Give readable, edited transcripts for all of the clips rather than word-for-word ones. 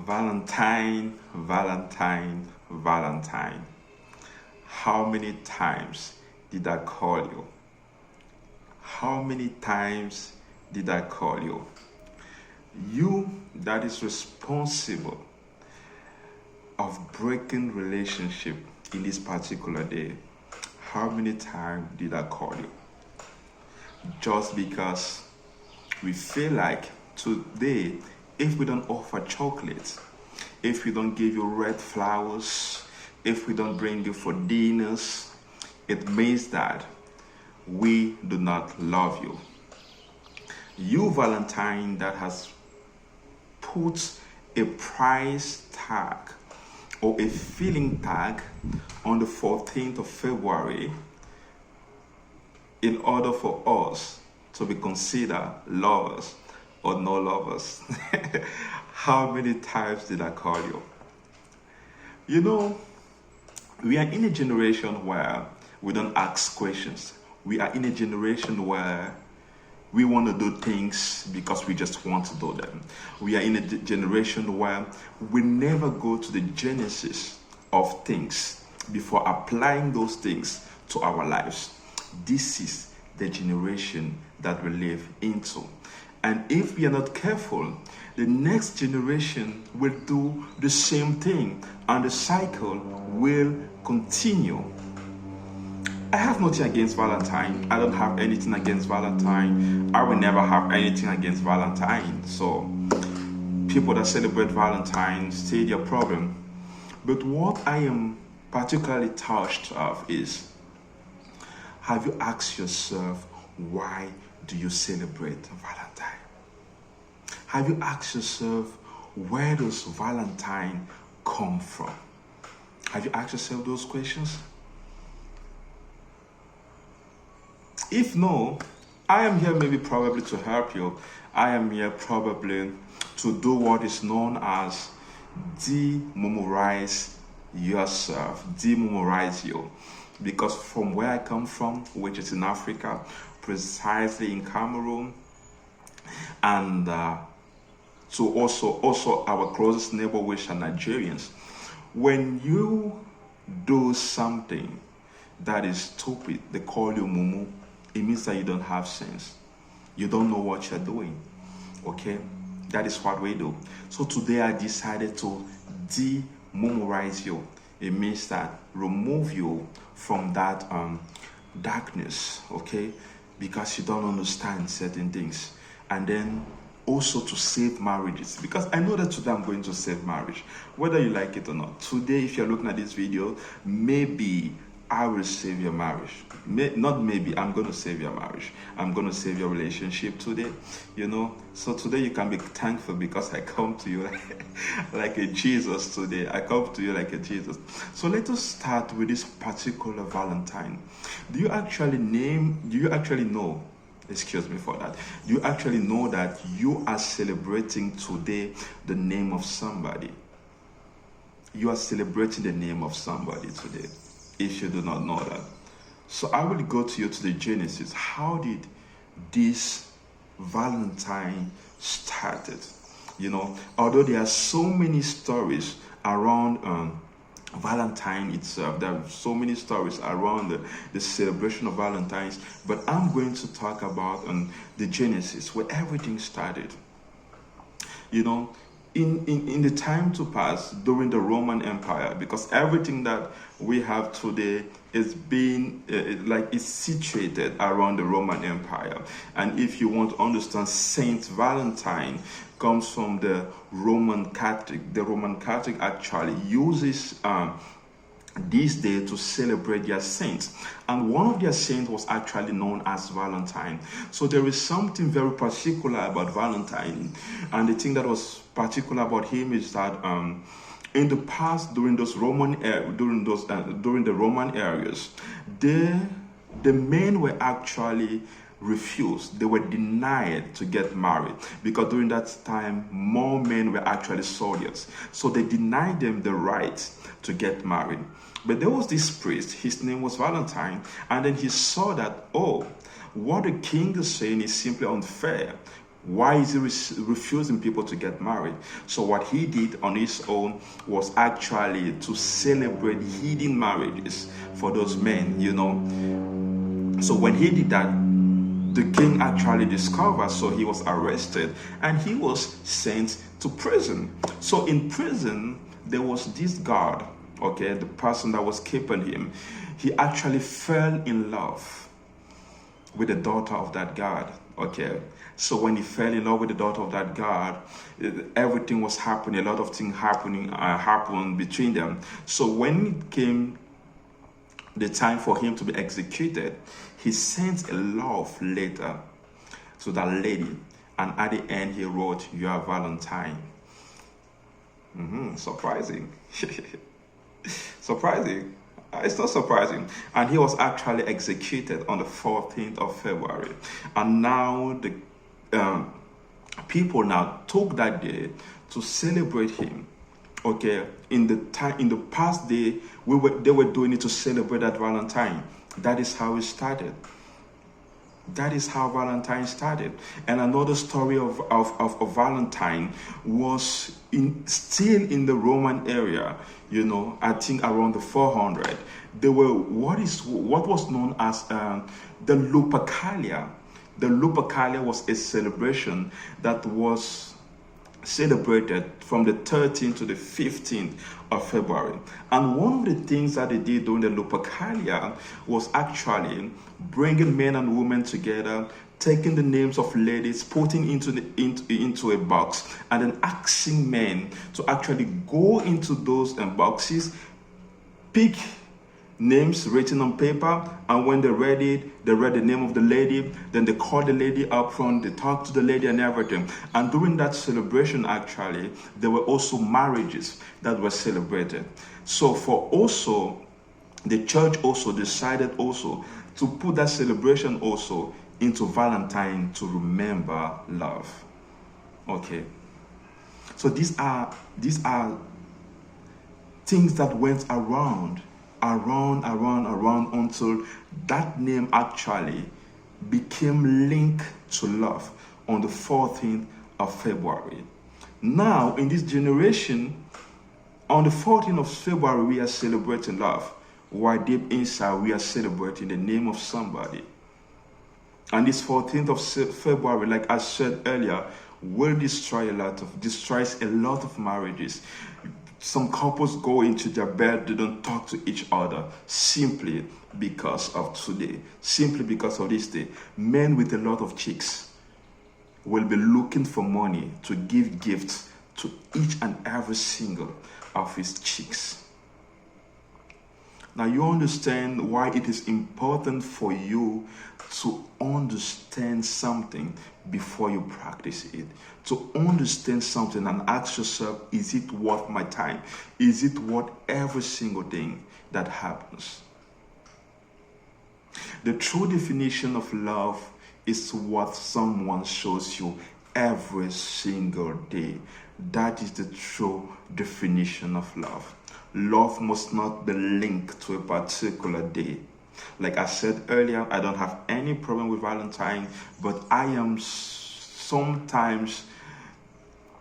Valentine, Valentine, Valentine. How many times did I call you? How many times did I call you? You that is responsible of breaking relationship in this particular day. How many times did I call you? Just because we feel like today, if we don't offer chocolates, if we don't give you red flowers, if we don't bring you for dinners, it means that we do not love you. You, Valentine, that has put a price tag or a feeling tag on the 14th of February in order for us to be considered lovers or no lovers. How many times did I call you? You know, we are in a generation where we don't ask questions. We are in a generation where we want to do things because we just want to do them. We are in a generation where we never go to the genesis of things before applying those things to our lives. This is the generation that we live into. And if we are not careful, the next generation will do the same thing and the cycle will continue. I have nothing against Valentine. I don't have anything against Valentine. I will never have anything against Valentine. So people that celebrate Valentine, stay their problem. But what I am particularly touched of is, have you asked yourself, why do you celebrate Valentine? Have you asked yourself, where does Valentine come from? Have you asked yourself those questions? If no, I am here maybe probably to help you. I am here probably to do what is known as dememorize yourself, dememorize you. Because from where I come from, which is in Africa, precisely in Cameroon, and to also our closest neighbor, which are Nigerians, when you do something that is stupid, they call you mumu. It means that you don't have sense. You don't know what you're doing. Okay? That is what we do. So today I decided to dememorize you. It means that remove you from that darkness, okay? Because you don't understand certain things. And then also to save marriages, because I know that today I'm going to save marriage, whether you like it or not. Today, if you're looking at this video, maybe I will save your marriage. Not maybe, I'm going to save your marriage. I'm going to save your relationship today, you know. So today you can be thankful because I come to you like a Jesus today. I come to you like a Jesus. So let us start with this particular Valentine. Do you actually know, excuse me for that, do you actually know that you are celebrating today the name of somebody? You are celebrating the name of somebody today, if you do not know that. So I will go to you to the Genesis. How did this Valentine started? You know, although there are so many stories around Valentine itself, there are so many stories around the celebration of Valentines, but I'm going to talk about the Genesis, where everything started. You know, in the time to pass during the Roman Empire, because everything that we have today is being is situated around the Roman Empire. And if you want to understand, Saint Valentine comes from the Roman Catholic. The Roman Catholic actually uses this day to celebrate their saints, and one of their saints was actually known as Valentine. So there is something very particular about Valentine, and the thing that was particular about him is that in the past, during the Roman areas, the men were actually refused. They were denied to get married, because during that time more men were actually soldiers, so they denied them the right to get married. But there was this priest, his name was Valentine, and then he saw that, oh, what the king is saying is simply unfair. Why is he refusing people to get married? So what he did on his own was actually to celebrate hidden marriages for those men, you know. So when he did that, the king actually discovered, so he was arrested and he was sent to prison. So in prison, there was this guard, okay, the person that was keeping him. He actually fell in love with the daughter of that guard, okay. So when he fell in love with the daughter of that guard, everything was happening, a lot of things happened between them. So when it came the time for him to be executed, he sent a love letter to that lady, and at the end he wrote, "You are Valentine." Surprising. Surprising. It's not surprising. And he was actually executed on the 14th of February. And now the people now took that day to celebrate him. Okay, in the past day, they were doing it to celebrate that Valentine. That is how it started. That is how Valentine started. And another story of Valentine was still in the Roman area, you know, I think around the 400. There were what was known as the Lupercalia. The Lupercalia was a celebration that was celebrated from the 13th to the 15th of February. And one of the things that they did during the Lupercalia was actually bringing men and women together, taking the names of ladies, putting into a box, and then asking men to actually go into those boxes, pick names written on paper, and when they read it, they read the name of the lady, then they called the lady up front, they talked to the lady and everything. And during that celebration, actually, there were also marriages that were celebrated. So the church also decided also to put that celebration also into Valentine, to remember love. Okay. So these are things that went around until that name actually became linked to love on the 14th of February. Now, in this generation, on the 14th of February, we are celebrating love, while deep inside, we are celebrating the name of somebody. And this 14th of February, like I said earlier, will destroys a lot of marriages. Some couples go into their bed, they don't talk to each other simply because of today, simply because of this day. Men with a lot of chicks will be looking for money to give gifts to each and every single of his chicks. Now you understand why it is important for you to understand something before you practice it. To understand something and ask yourself, is it worth my time? Is it worth every single thing that happens? The true definition of love is what someone shows you every single day. That is the true definition of love. Love must not be linked to a particular day. Like I said earlier, I don't have any problem with Valentine, but I am sometimes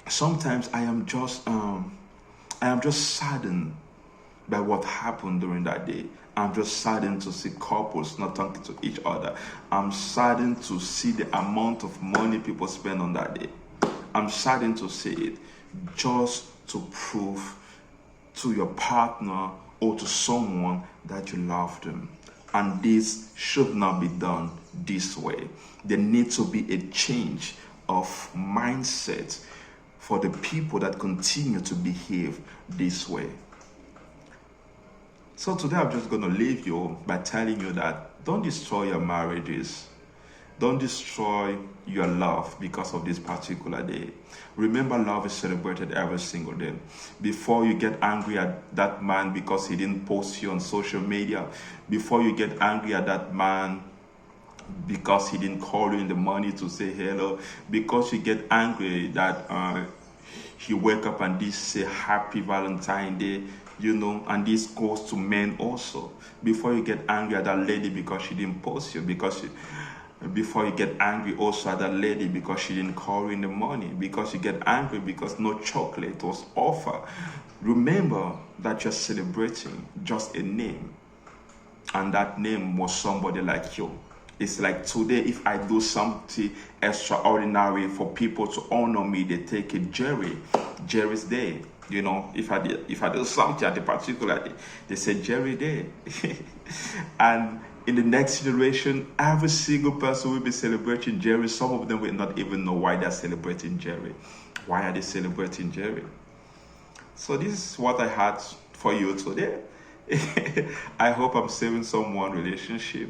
I am just saddened by what happened during that day. I'm just saddened to see couples not talking to each other. I'm saddened to see the amount of money people spend on that day. I'm saddened to see it just to prove to your partner or to someone that you love them. And this should not be done this way. There needs to be a change of mindset for the people that continue to behave this way. So today I'm just going to leave you by telling you that don't destroy your marriages. Don't destroy your love because of this particular day. Remember, love is celebrated every single day. Before you get angry at that man because he didn't post you on social media, before you get angry at that man because he didn't call you in the morning to say hello, because you get angry that he wake up and this say happy Valentine Day, you know, and this goes to men also. Before you get angry at that lady because she didn't post you, because before you get angry also at that lady because she didn't call you in the morning, because you get angry because no chocolate was offered. Remember that you're celebrating just a name, and that name was somebody like you. It's like today, if I do something extraordinary for people to honor me, they take it Jerry's day. You know, if I do something at a particular day, they say Jerry Day. And in the next generation, every single person will be celebrating Jerry. Some of them will not even know why they're celebrating Jerry. Why are they celebrating Jerry? So this is what I had for you today. I hope I'm saving someone's relationship.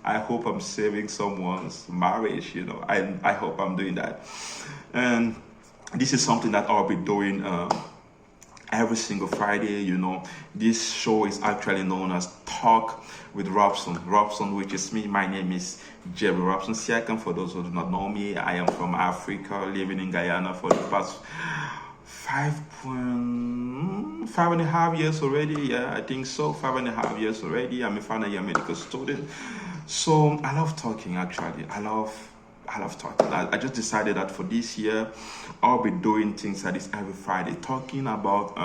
I hope I'm saving someone's marriage, you know. I hope I'm doing that. And this is something that I'll be doing every single Friday, you know. This show is actually known as Talk with Robson. Robson, which is me. My name is Jerry Robson Siakam. For those who do not know me, I am from Africa, living in Guyana for the past 5.5 years already. Yeah, I think so. 5.5 years already. I'm a final year medical student. So I love talking, actually. I love talking. I just decided that for this year, I'll be doing things like this every Friday, talking about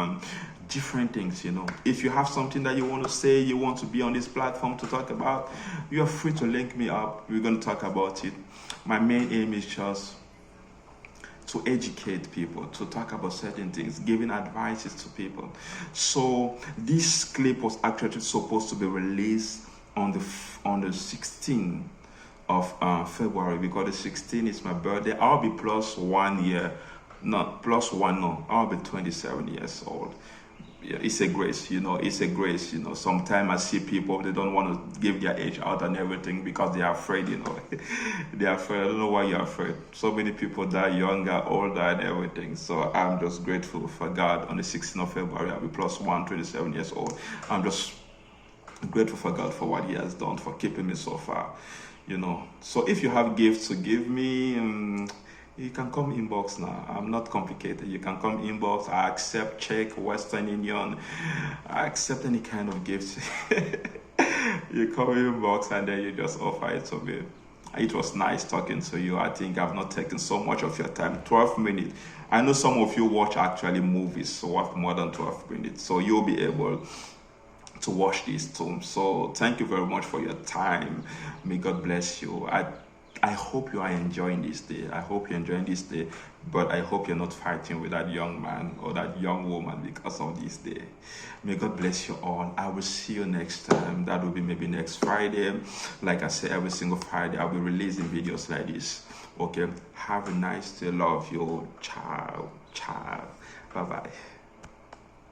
different things, you know. If you have something that you want to say, you want to be on this platform to talk about, you are free to link me up. We're going to talk about it. My main aim is just to educate people, to talk about certain things, giving advices to people. So this clip was actually supposed to be released on the 16th of February, because the 16th is my birthday. I'll be plus 1 year, not plus one, no, I'll be 27 years old. Yeah, it's a grace, you know. It's a grace, you know. Sometimes I see people, they don't want to give their age out and everything because they are afraid, you know. They are afraid. I don't know why you're afraid. So many people die younger, older, and everything. So I'm just grateful for God. On the 16th of February, I'll be plus 27 years old. I'm just grateful for God for what He has done, for keeping me so far, you know. So if you have gifts to give me, you can come inbox now. I'm not complicated. You can come inbox. I accept check, Western Union. I accept any kind of gifts. You come inbox and then you just offer it to me. It was nice talking to you. I think I've not taken so much of your time. 12 minutes. I know some of you watch actually movies, so worth more than 12 minutes. So you'll be able to watch this too. So thank you very much for your time. May God bless you. I hope you are enjoying this day. I hope you're enjoying this day, but I hope you're not fighting with that young man or that young woman because of this day. May God bless you all. I will see you next time. That will be maybe next Friday. Like I say, every single Friday, I'll be releasing videos like this. Okay? Have a nice day. Love you. Ciao. Ciao. Bye-bye.